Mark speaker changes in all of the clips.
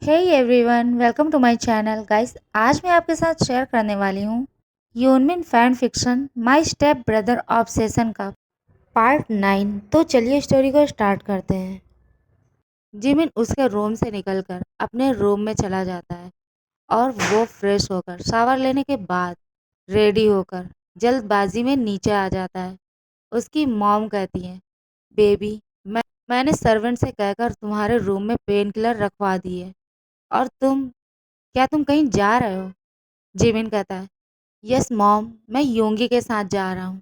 Speaker 1: Hey everyone, welcome to my channel guys. आज मैं आपके साथ शेयर करने वाली हूँ यूनमिन fan fiction my step brother obsession का पार्ट 9। तो चलिए स्टोरी को स्टार्ट करते हैं। जिमिन उसके रूम से निकलकर अपने रूम में चला जाता है और वो फ्रेश होकर शावर लेने के बाद रेडी होकर जल्दबाजी में नीचे आ जाता है। उसकी मॉम कहती है, बेबी, मैंने सर्वेंट से कहकर तुम्हारे रूम में पेन किलर रखवा दी है और क्या तुम कहीं जा रहे हो? जिमिन कहता है, यस मॉम, मैं योंगी के साथ जा रहा हूँ।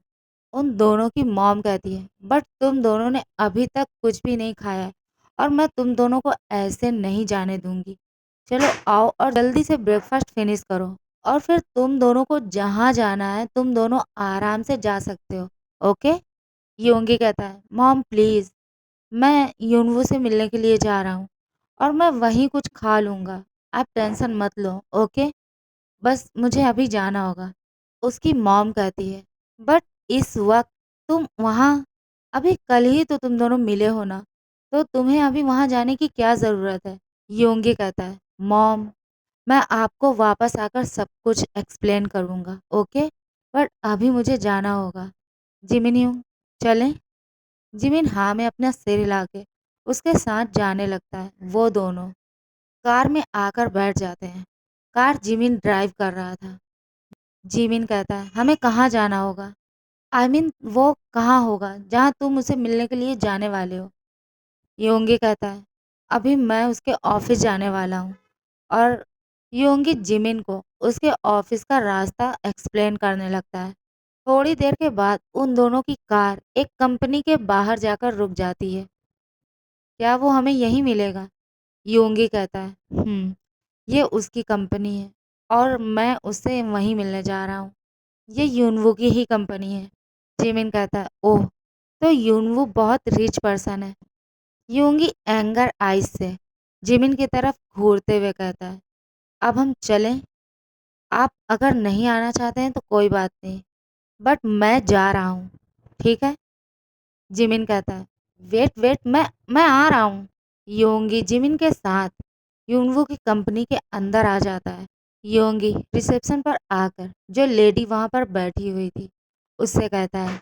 Speaker 1: उन दोनों की मॉम कहती है, बट तुम दोनों ने अभी तक कुछ भी नहीं खाया है और मैं तुम दोनों को ऐसे नहीं जाने दूंगी। चलो आओ और जल्दी से ब्रेकफास्ट फिनिश करो और फिर तुम दोनों को जहाँ जाना है तुम दोनों आराम से जा सकते हो। ओके? योंगी कहता है, मॉम प्लीज़, मैं यूनवू से मिलने के लिए जा रहा हूँ और मैं वहीं कुछ खा लूँगा। आप टेंशन मत लो। ओके? बस मुझे अभी जाना होगा। उसकी मॉम कहती है, बट इस वक्त तुम वहाँ, अभी कल ही तो तुम दोनों मिले हो ना, तो तुम्हें अभी वहाँ जाने की क्या ज़रूरत है? योंगी कहता है, मॉम, मैं आपको वापस आकर सब कुछ एक्सप्लेन करूँगा। ओके? बट अभी मुझे जाना होगा। जिमिन यूं, चलें? जिमिन हाँ में अपना सिर हिला के उसके साथ जाने लगता है। वो दोनों कार में आकर बैठ जाते हैं। कार जिमिन ड्राइव कर रहा था। जिमिन कहता है, हमें कहाँ जाना होगा? वो कहाँ होगा जहाँ तुम उसे मिलने के लिए जाने वाले हो? योंगी कहता है, अभी मैं उसके ऑफिस जाने वाला हूँ। और योंगी जिमिन को उसके ऑफिस का रास्ता एक्सप्लेन करने लगता है। थोड़ी देर के बाद उन दोनों की कार एक कंपनी के बाहर जाकर रुक जाती है। क्या वो हमें यहीं मिलेगा? योंगी कहता है, ये उसकी कंपनी है और मैं उससे वहीं मिलने जा रहा हूँ। ये यूनवू की ही कंपनी है। जिमिन कहता है, ओह, तो यूनवू बहुत रिच पर्सन है। योंगी एंगर आइज से जिमिन की तरफ घूरते हुए कहता है, अब हम चलें? आप अगर नहीं आना चाहते हैं तो कोई बात नहीं, बट मैं जा रहा हूँ। ठीक है? जिमिन कहता है, वेट वेट, मैं आ रहा हूँ। योंगी जिमिन के साथ यूनवू की कंपनी के अंदर आ जाता है। योंगी रिसेप्शन पर आकर जो लेडी वहाँ पर बैठी हुई थी उससे कहता है,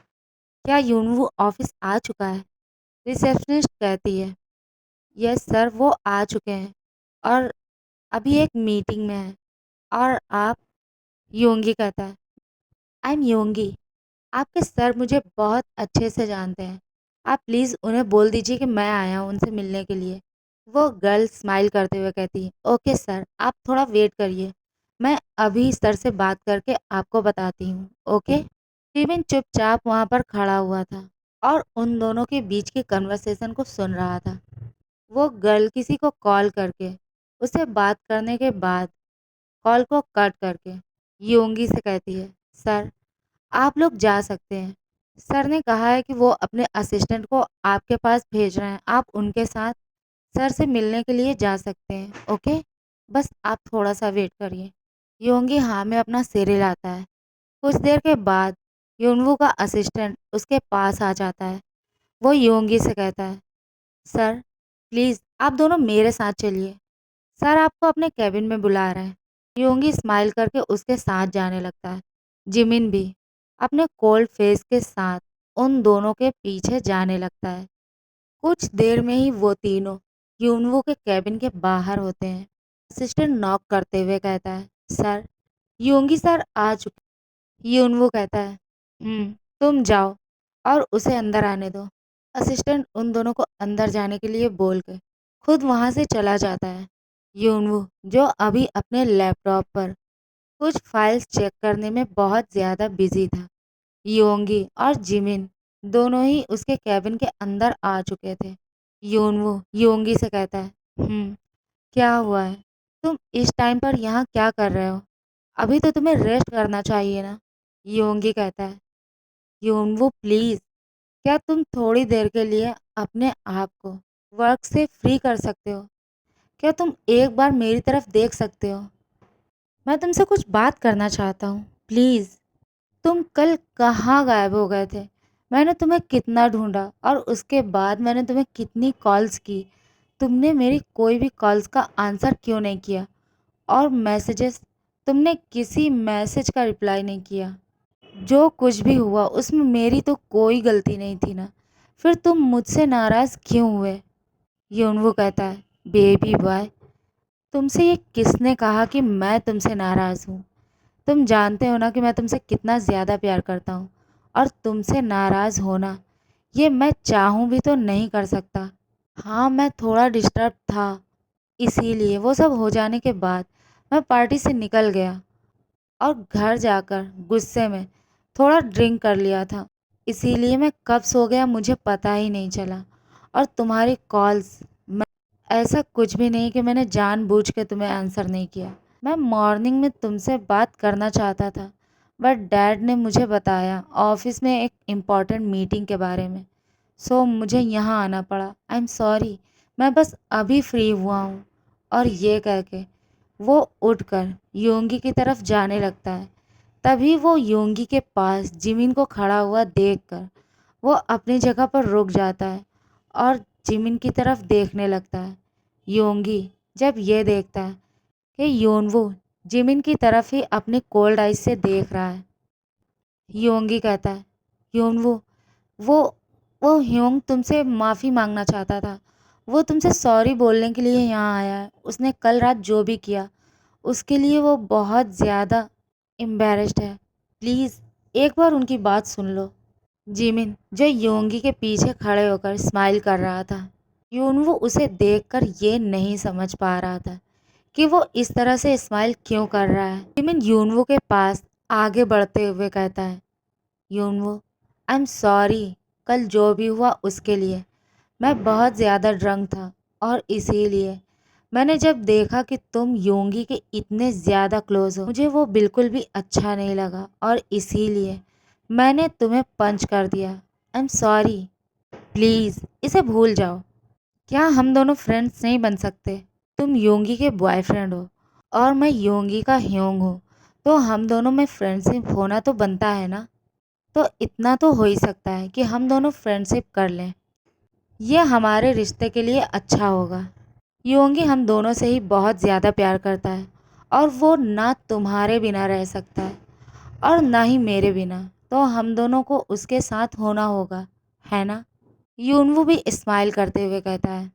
Speaker 1: क्या यूनवू ऑफिस आ चुका है? रिसेप्शनिस्ट कहती है, यस सर, वो आ चुके हैं और अभी एक मीटिंग में है। और आप? योंगी कहता है, आई एम योंगी, आपके सर मुझे बहुत अच्छे से जानते हैं। आप प्लीज़ उन्हें बोल दीजिए कि मैं आया हूँ उनसे मिलने के लिए। वो गर्ल स्माइल करते हुए कहती है, ओके सर, आप थोड़ा वेट करिए, मैं अभी सर से बात करके आपको बताती हूँ। ओके? स्टीवन चुपचाप वहाँ पर खड़ा हुआ था और उन दोनों के बीच की कन्वर्सेशन को सुन रहा था। वो गर्ल किसी को कॉल करके उससे बात करने के बाद कॉल को कट करके योंगी से कहती है, सर, आप लोग जा सकते हैं। सर ने कहा है कि वो अपने असिस्टेंट को आपके पास भेज रहे हैं। आप उनके साथ सर से मिलने के लिए जा सकते हैं। ओके? बस आप थोड़ा सा वेट करिए। योंगी हाँ में अपना सिर हिलाता है। कुछ देर के बाद योनवू का असिस्टेंट उसके पास आ जाता है। वो योंगी से कहता है, सर, प्लीज़ आप दोनों मेरे साथ चलिए। सर आपको अपने केबिन में बुला रहे हैं। योंगी स्माइल करके उसके साथ जाने लगता है। जिमिन भी अपने कोल्ड फेस के साथ उन दोनों के पीछे जाने लगता है। कुछ देर में ही वो तीनों यूनवू के केबिन के बाहर होते हैं। असिस्टेंट नॉक करते हुए कहता है, सर, योंगी सर आ चुके। यूनवू कहता है, तुम जाओ और उसे अंदर आने दो। असिस्टेंट उन दोनों को अंदर जाने के लिए बोल के खुद वहाँ से चला जाता है। यूनवू, जो अभी अपने लैपटॉप पर कुछ फाइल्स चेक करने में बहुत ज़्यादा बिजी था, योंगी और जिमिन दोनों ही उसके कैबिन के अंदर आ चुके थे। यूनवू योंगी से कहता है, क्या हुआ है? तुम इस टाइम पर यहाँ क्या कर रहे हो? अभी तो तुम्हें रेस्ट करना चाहिए ना? योंगी कहता है, यूनवू प्लीज़, क्या तुम थोड़ी देर के लिए अपने आप को वर्क से फ्री कर सकते हो? क्या तुम एक बार मेरी तरफ देख सकते हो? मैं तुमसे कुछ बात करना चाहता हूँ, प्लीज़। तुम कल कहाँ गायब हो गए थे? मैंने तुम्हें कितना ढूंढा और उसके बाद मैंने तुम्हें कितनी कॉल्स की, तुमने मेरी कोई भी कॉल्स का आंसर क्यों नहीं किया? और मैसेजेस, तुमने किसी मैसेज का रिप्लाई नहीं किया। जो कुछ भी हुआ उसमें मेरी तो कोई गलती नहीं थी ना, फिर तुम मुझसे नाराज़ क्यों हुए? यूनवू कहता है, बेबी बॉय, तुमसे ये किसने कहा कि मैं तुमसे नाराज़ हूँ? तुम जानते हो ना कि मैं तुमसे कितना ज़्यादा प्यार करता हूँ, और तुमसे नाराज़ होना ये मैं चाहूँ भी तो नहीं कर सकता। हाँ, मैं थोड़ा डिस्टर्ब था, इसीलिए वो सब हो जाने के बाद मैं पार्टी से निकल गया और घर जाकर गुस्से में थोड़ा ड्रिंक कर लिया था। इसीलिए मैं कब सो गया मुझे पता ही नहीं चला। और तुम्हारी कॉल्स, मैं ऐसा कुछ भी नहीं कि मैंने जानबूझ के तुम्हें आंसर नहीं किया। मैं मॉर्निंग में तुमसे बात करना चाहता था, बट डैड ने मुझे बताया ऑफिस में एक इम्पॉर्टेंट मीटिंग के बारे में, सो मुझे यहाँ आना पड़ा। आई एम सॉरी, मैं बस अभी फ्री हुआ हूँ। और ये कह के वो उठकर योंगी की तरफ जाने लगता है। तभी वो योंगी के पास जिमिन को खड़ा हुआ देखकर वो अपनी जगह पर रुक जाता है और जिमिन की तरफ देखने लगता है। योंगी जब ये देखता है कि योनवू जिमिन की तरफ ही अपने कोल्ड आइज से देख रहा है, योंगी कहता है, योनवू, वो वो ह्योंग तुमसे माफ़ी मांगना चाहता था। वो तुमसे सॉरी बोलने के लिए यहाँ आया है। उसने कल रात जो भी किया उसके लिए वो बहुत ज़्यादा एम्बैरेस्ड है। प्लीज़ एक बार उनकी बात सुन लो। जिमिन जो योंगी के पीछे खड़े होकर स्माइल कर रहा था, यूनवू उसे देखकर ये नहीं समझ पा रहा था कि वो इस तरह से स्माइल क्यों कर रहा है। जिमिन यूनवू के पास आगे बढ़ते हुए कहता है, यूनवू, आई एम सॉरी कल जो भी हुआ उसके लिए। मैं बहुत ज़्यादा ड्रंक था और इसीलिए मैंने जब देखा कि तुम योंगी के इतने ज़्यादा क्लोज हो, मुझे वो बिल्कुल भी अच्छा नहीं लगा और इसीलिए मैंने तुम्हें पंच कर दिया। आई एम सॉरी, प्लीज़ इसे भूल जाओ। क्या हम दोनों फ्रेंड्स नहीं बन सकते? तुम योंगी के बॉयफ्रेंड हो और मैं योंगी का ह्योंग हूँ, तो हम दोनों में फ्रेंडशिप होना तो बनता है ना। तो इतना तो हो ही सकता है कि हम दोनों फ्रेंडशिप कर लें। ये हमारे रिश्ते के लिए अच्छा होगा। योंगी हम दोनों से ही बहुत ज़्यादा प्यार करता है और वो ना तुम्हारे बिना रह सकता है और ना ही मेरे बिना, तो हम दोनों को उसके साथ होना होगा, है ना? यूनवू भी स्माइल करते हुए कहता है,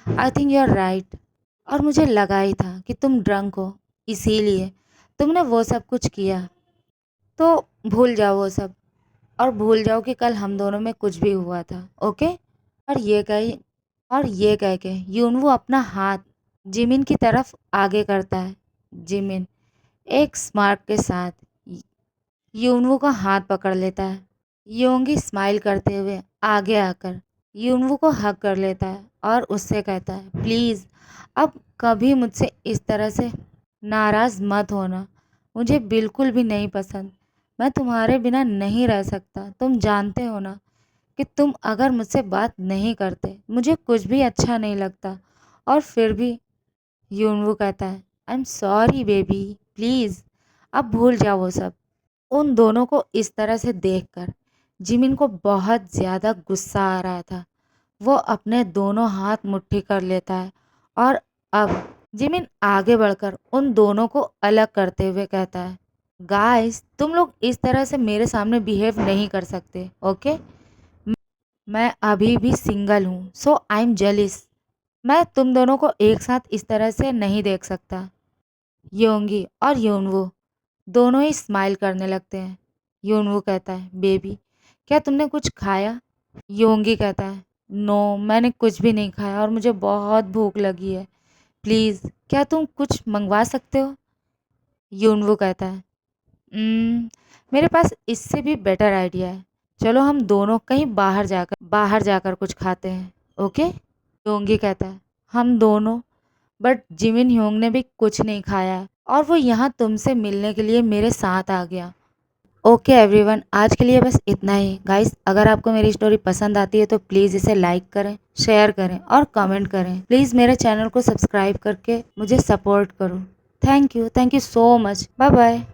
Speaker 1: I think you are right. और मुझे लगा ही था कि तुम ड्रंक हो, इसीलिए तुमने वो सब कुछ किया। तो भूल जाओ वो सब और भूल जाओ कि कल हम दोनों में कुछ भी हुआ था, ओके? और ये कह के यूनवू अपना हाथ जिमिन की तरफ आगे करता है। जिमिन एक स्मार्ट के साथ यूनवू का हाथ पकड़ लेता है। योंगी स्माइल करते हुए आगे आकर यूनवू को हग कर लेता है और उससे कहता है, प्लीज़ अब कभी मुझसे इस तरह से नाराज़ मत होना। मुझे बिल्कुल भी नहीं पसंद। मैं तुम्हारे बिना नहीं रह सकता। तुम जानते हो ना कि तुम अगर मुझसे बात नहीं करते मुझे कुछ भी अच्छा नहीं लगता। और फिर भी यूनवू कहता है, I am sorry baby, please अब भूल जाओ वो सब। उन दोनों को इस तरह से देखकर जिमिन को बहुत ज़्यादा गुस्सा आ रहा था। वो अपने दोनों हाथ मुट्ठी कर लेता है और अब जिमिन आगे बढ़कर उन दोनों को अलग करते हुए कहता है, गाइस तुम लोग इस तरह से मेरे सामने बिहेव नहीं कर सकते, ओके? मैं अभी भी सिंगल हूँ, सो आई एम जेलिस। मैं तुम दोनों को एक साथ इस तरह से नहीं देख सकता। योंगी और योनवू दोनों ही स्माइल करने लगते हैं। योनवू कहता है, बेबी क्या तुमने कुछ खाया? योंगी कहता है, नो मैंने कुछ भी नहीं खाया और मुझे बहुत भूख लगी है। प्लीज़ क्या तुम कुछ मंगवा सकते हो? योनवू कहता है, "उम्म, मेरे पास इससे भी बेटर आइडिया है। चलो हम दोनों कहीं बाहर जाकर कुछ खाते हैं, ओके?" योंगी कहता है, हम दोनों, बट जिमिन ह्योंग ने भी कुछ नहीं खाया है और वो यहाँ तुमसे मिलने के लिए मेरे साथ आ गया। ओके एवरीवन, आज के लिए बस इतना ही। गाइस अगर आपको मेरी स्टोरी पसंद आती है तो प्लीज़ इसे लाइक करें, शेयर करें और कमेंट करें। प्लीज़ मेरे चैनल को सब्सक्राइब करके मुझे सपोर्ट करो। Thank you so much. Bye bye.